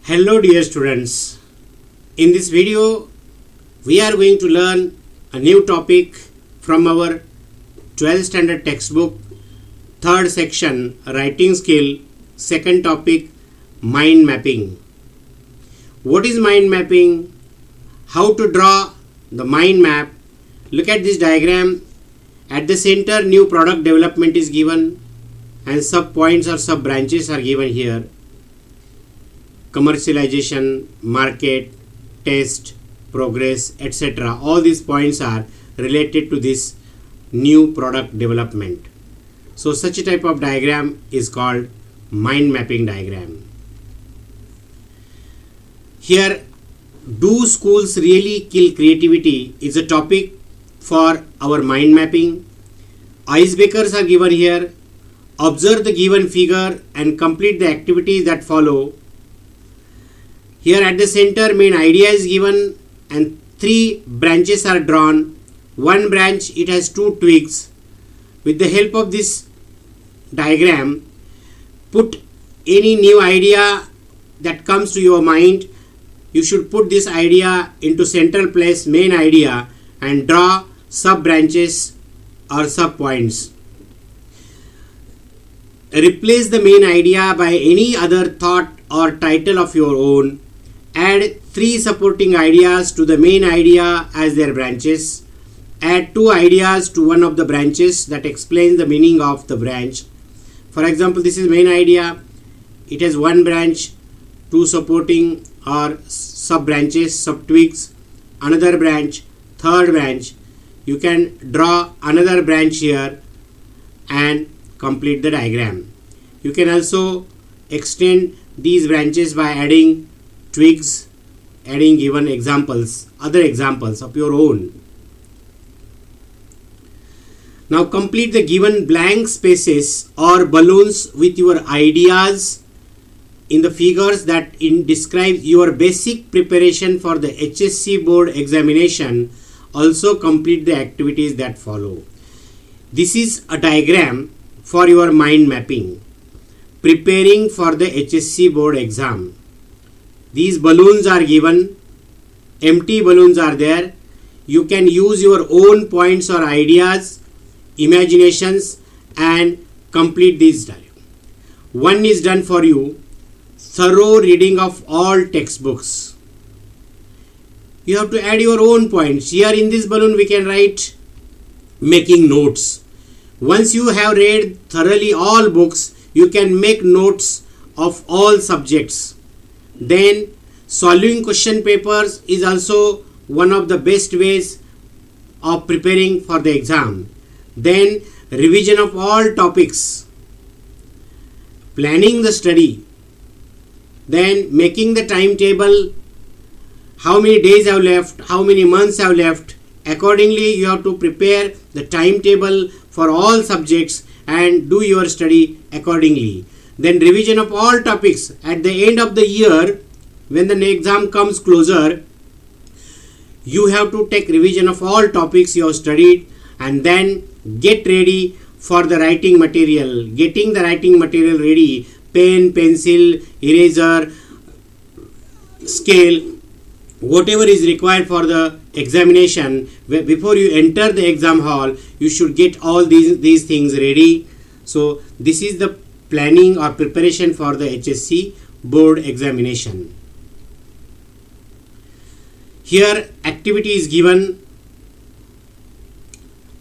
Hello dear students, in this video we are going to learn a new topic from our 12th standard textbook, third section writing skill, second topic mind mapping. What is mind mapping? How to draw the mind map? Look at this diagram. At the center new product development is given and sub points or sub branches are given here. Commercialization, market, test, progress, etc. All these points are related to this new product development. So such a type of diagram is called mind mapping diagram. Here, do schools really kill creativity is a topic for our mind mapping. Icebreakers are given here. Observe the given figure and complete the activities that follow. Here at the center main idea is given and 3 branches are drawn. One branch, it has 2 twigs. With the help of this diagram, put any new idea that comes to your mind. You should put this idea into central place, main idea, and draw sub branches or sub points. Replace the main idea by any other thought or title of your own. Add 3 supporting ideas to the main idea as their branches. Add 2 ideas to one of the branches that explains the meaning of the branch. For example, this is main idea. It has 1 branch, 2 supporting or sub branches, sub twigs, another branch, third branch. You can draw another branch here and complete the diagram. You can also extend these branches by adding twigs, adding given examples, other examples of your own. Now complete the given blank spaces or balloons with your ideas in the figures that describe your basic preparation for the HSC board examination. Also complete the activities that follow. This is a diagram for your mind mapping, preparing for the HSC board exam. These balloons are given, empty balloons are there. You can use your own points or ideas, imaginations, and complete this diagram. One is done for you, thorough reading of all textbooks. You have to add your own points. Here in this balloon we can write making notes. Once you have read thoroughly all books, you can make notes of all subjects. Then solving question papers is also one of the best ways of preparing for the exam. Then revision of all topics, planning the study, then making the timetable, how many days have left, how many months have left. Accordingly, you have to prepare the timetable for all subjects and do your study accordingly. Then revision of all topics. At the end of the year, when the exam comes closer, you have to take revision of all topics you have studied and then get ready for the writing material. Getting the writing material ready, pen, pencil, eraser, scale, whatever is required for the examination. Before you enter the exam hall, you should get all these things ready. So this is the planning or preparation for the HSC board examination. Here activity is given.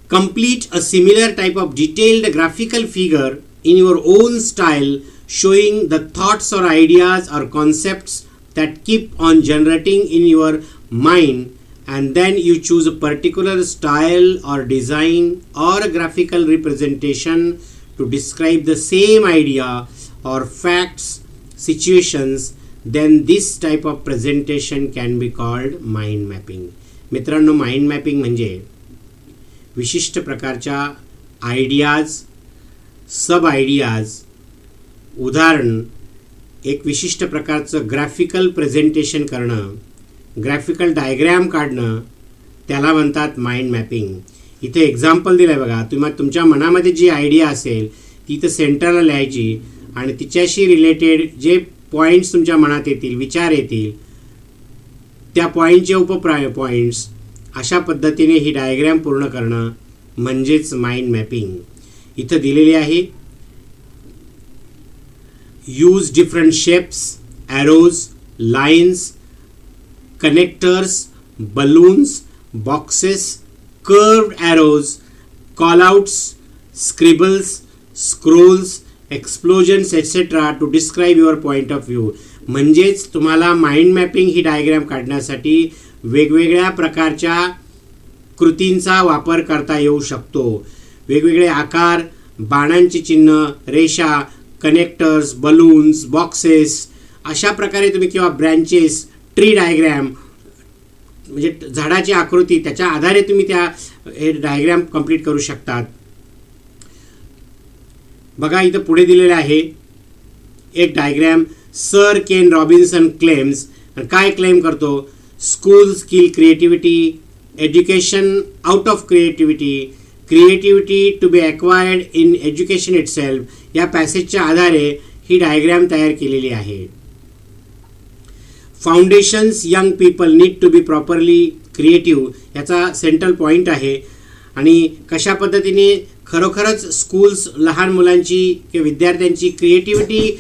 Complete a similar type of detailed graphical figure in your own style showing the thoughts or ideas or concepts that keep on generating in your mind, and then you choose a particular style or design or a graphical representation to describe the same idea or facts, situations. Then this type of presentation can be called mind mapping. मित्रांनो, mind mapping म्हणजे विशिष्ट प्रकारच्या ideas, सब ideas, उदाहरण, एक विशिष्ट प्रकारचं graphical presentation करणं, ग्राफिकल डायग्रॅम काढणं, त्याला म्हणतात माइंड मॅपिंग. इथे एक्झाम्पल दिलं आहे बघा. तुमच्या मनामध्ये जी आयडिया असेल ती तर सेंटरला लिहायची आणि तिच्याशी रिलेटेड जे पॉईंट्स तुमच्या मनात येतील, विचार येतील, त्या पॉईंटचे पॉईंट्स, अशा पद्धतीने ही डायग्रॅम पूर्ण करणं म्हणजेच माइंड मॅपिंग. इथं दिलेले आहे, use different shapes, arrows, lines, connectors, balloons, boxes, curved arrows, callouts, scribbles, scrolls, explosions etcetera to describe your point of view. म्हणजेच तुम्हाला माइंड मॅपिंग ही डायग्रॅम काढण्यासाठी वेगवेगळ्या प्रकारच्या कृतींचा वापर करता येऊ शकतो. वेगवेगळे आकार, बाणांची चिन्ह, रेषा, कनेक्टर्स, बलून्स, बॉक्सेस, अशा प्रकारे तुम्ही किंवा ब्रँचेस, ट्री डायग्रॅम म्हणजे झाडाची आकृती, त्याच्या आधारे तुम्ही त्या हे डायग्रॅम कंप्लीट करू शकतात. बघा इथं पुढे दिलेलं आहे एक diagram. Sir Ken Robinson claims, काय क्लेम करतो? Schools kill creativity, education out of creativity, creativity to be acquired in education itself. या पॅसेजच्या आधारे ही डायग्रॅम तयार केलेली आहे. Foundations young people need to be properly creative, याचा सेंट्रल पॉईंट आहे. आणि कशा पद्धतीने खरोखरच स्कूल्स लहान मुलांची किंवा विद्यार्थ्यांची क्रिएटिव्हिटी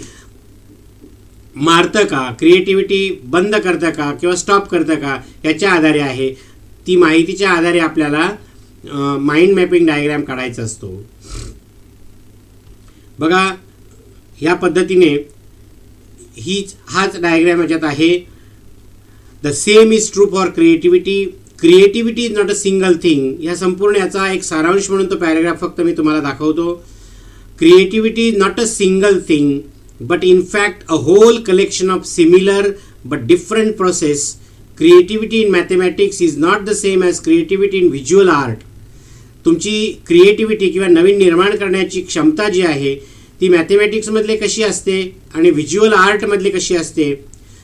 मारतं का, क्रिएटिव्हिटी बंद करतं का किंवा स्टॉप करतं का, याच्या आधारे आहे. ती माहितीच्या आधारे आपल्याला माइंड मॅपिंग डायग्रॅम काढायचा असतो. बघा ह्या पद्धतीने हाच डायग्रॅम याच्यात आहे. The same is true for creativity. Creativity is not a single thing. ह्या संपूर्ण याचा एक सारांश म्हणून तो पॅराग्राफ फक्त मी तुम्हाला दाखवतो. Creativity is not a single thing but in fact a whole collection of similar but different process. Creativity in mathematics is not the same as creativity in visual art. तुमची क्रिएटिव्हिटी किंवा नवीन निर्माण करण्याची क्षमता जी आहे ती मॅथमॅटिक्समधले कशी असते आणि व्हिज्युअल आर्टमधले कशी असते.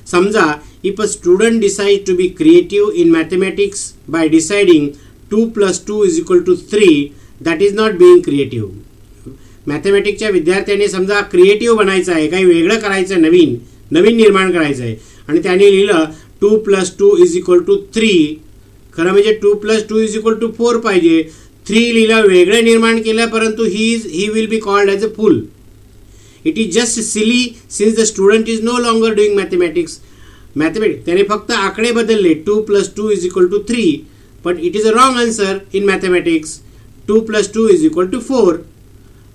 समजा if a student decide to be creative in mathematics by deciding 2 + 2 = 3, that is not being creative. मॅथमॅटिक्सच्या विद्यार्थ्याने समजा क्रिएटिव्ह बनायचं आहे, काही वेगळं करायचं आहे, नवीन निर्माण करायचं आहे आणि त्याने लिहिलं 2 + 2 = 3. खरं म्हणजे 2 + 2 = 4 पाहिजे. 3 लिहिलं, वेगळं निर्माण केलं, परंतु he will be called as a fool. It is just silly since the student is no longer doing mathematics. त्याने फक्त आकडे बदलले 2 + 2 = 3, but it is a wrong answer in mathematics. 2 + 2 = 4.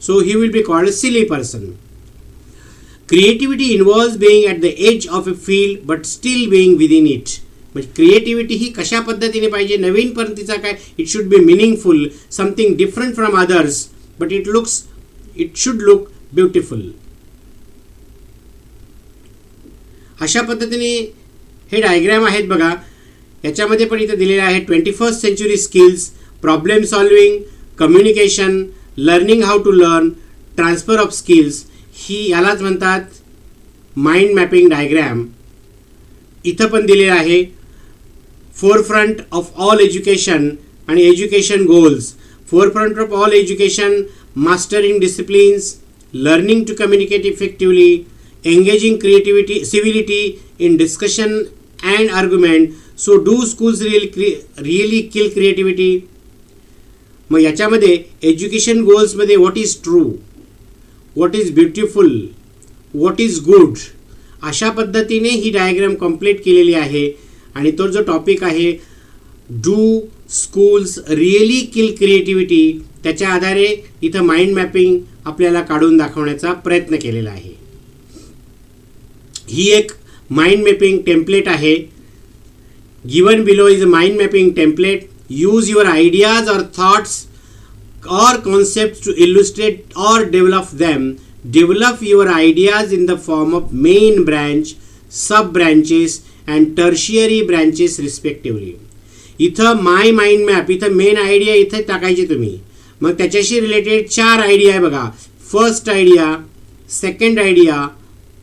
So he will be called a silly person. Creativity involves being at the edge of a field but still being within it. म्हणजे creativity ही कशा पद्धतीने पाहिजे, नवीन पद्धतीचा काय, it should be meaningful, something different from others, but it should look beautiful. अशा पद्धतीने हे diagram आहेत. बघा याच्यामध्ये पण इथं दिलेले आहे 21st century skills, problem solving, communication, learning how to learn, transfer of skills. ही यालाच म्हणतात माइंड मॅपिंग डायग्रॅम. इथं पण दिलेलं आहे फोरफ्रंट ऑफ ऑल एज्युकेशन आणि education goals. Forefront of all education, mastering disciplines, learning to communicate effectively, engaging creativity, civility in discussion and argument. So do schools really kill creativity. मग याच्यामध्ये education गोल्समध्ये what is true, what is beautiful, what is good, अशा पद्धतीने ही diagram complete केलेली आहे. आणि तो जो टॉपिक आहे do schools really kill creativity, त्याच्या आधारे इथं माइंड मॅपिंग आपल्याला काढून दाखवण्याचा प्रयत्न केलेला आहे. ही एक माइंड मॅपिंग टेम्पलेट आहे. Given below is a mind mapping template. Use your ideas or thoughts or concepts to illustrate or develop them. Develop your ideas in the form of main branch, sub branches and tertiary branches respectively. इथं my mind map, इथं main idea इथे टाकायची तुम्ही. मग त्याच्याशी related 4 idea आहे बघा. First idea, second idea,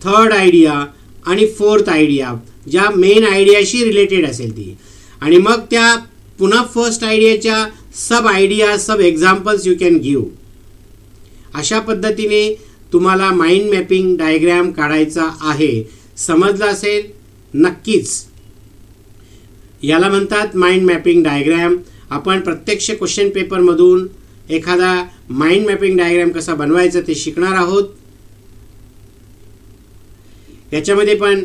third idea आणि fourth idea, ज्या मेन आयडियाशी रिलेटेड असेल ती. आणि मग त्या पुन्हा फर्स्ट आयडियाच्या सब आयडिया, सब एक्झाम्पल्स यू कॅन गिव्ह. अशा पद्धतीने तुम्हाला माइंड मॅपिंग डायग्रॅम काढायचा आहे. समजलं असेल? नक्कीच. याला म्हणतात माइंड मॅपिंग डायग्रॅम. आपण प्रत्यक्ष क्वेश्चन पेपरमधून एखादा माइंड मॅपिंग डायग्रॅम कसा बनवायचा ते शिकणार आहोत. याच्यामध्ये पण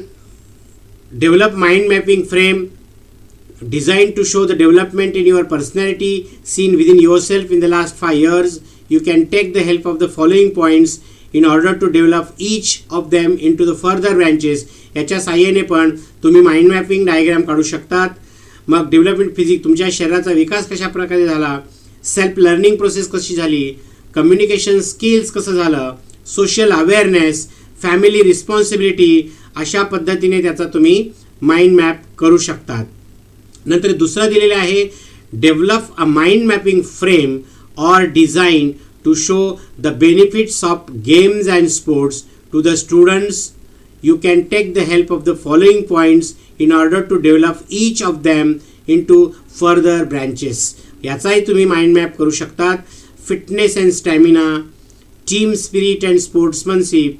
develop mind mapping frame designed to show the development in your personality seen within yourself in the last 5 years. You can take the help of the following points in order to develop each of them into the further branches. याच्या साहाय्याने पण तुम्ही mind mapping diagram काढू शकतात. मग development physics, तुमच्या शरीराचा विकास कशा प्रकारे झाला, सेल्फ लर्निंग प्रोसेस कशी झाली, कम्युनिकेशन स्किल्स कसं झालं, सोशल अवेअरनेस, फॅमिली रिस्पॉन्सिबिलिटी, अशा पद्धतीने त्याचा तुम्ही माइंड मॅप करू शकतात. नंतर दुसरा दिलेला आहे develop a mind mapping frame or design to show the benefits of games and sports to the students. You can take the help of the following points in order to develop each of them into further branches. याचाही तुम्ही mind map करू शकतात. Fitness and stamina, team spirit and sportsmanship,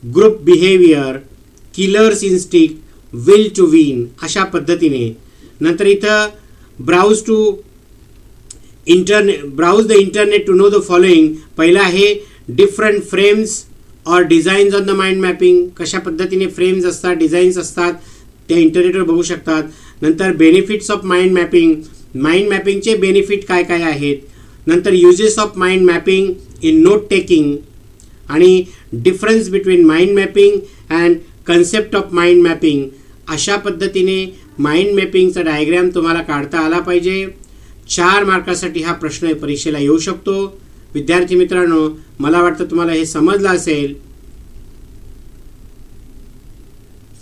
group behaviour, killers instinct, will to win, अशा पद्धतीने. नंतर इथं browse the internet to know the following. पहिला आहे डिफरंट फ्रेम्स और designs on the mind mapping. कशा पद्धतीने फ्रेम्स असतात, डिझाईन्स असतात, त्या इंटरनेटवर बघू शकतात. नंतर benefits of mind mapping, mind मॅपिंगचे बेनिफिट काय काय आहेत. नंतर uses of mind mapping in note taking आणि difference between mind mapping and concept of mind mapping. अशा पद्धतीने माइंड मॅपिंगचा डायग्रॅम तुम्हाला काढता आला पाहिजे. 4 मार्कासाठी हा प्रश्न परीक्षेला येऊ शकतो. विद्यार्थी मित्रांनो, मला वाटतं तुम्हाला हे समजलं असेल.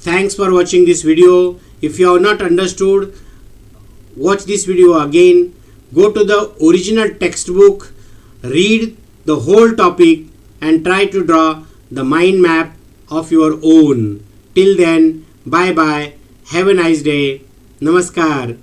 Thanks for watching this video. If you have not understood, watch this video again. Go to the original textbook, read the whole topic and try to draw the mind map of your own. Till then, bye bye. Have a nice day. Namaskar.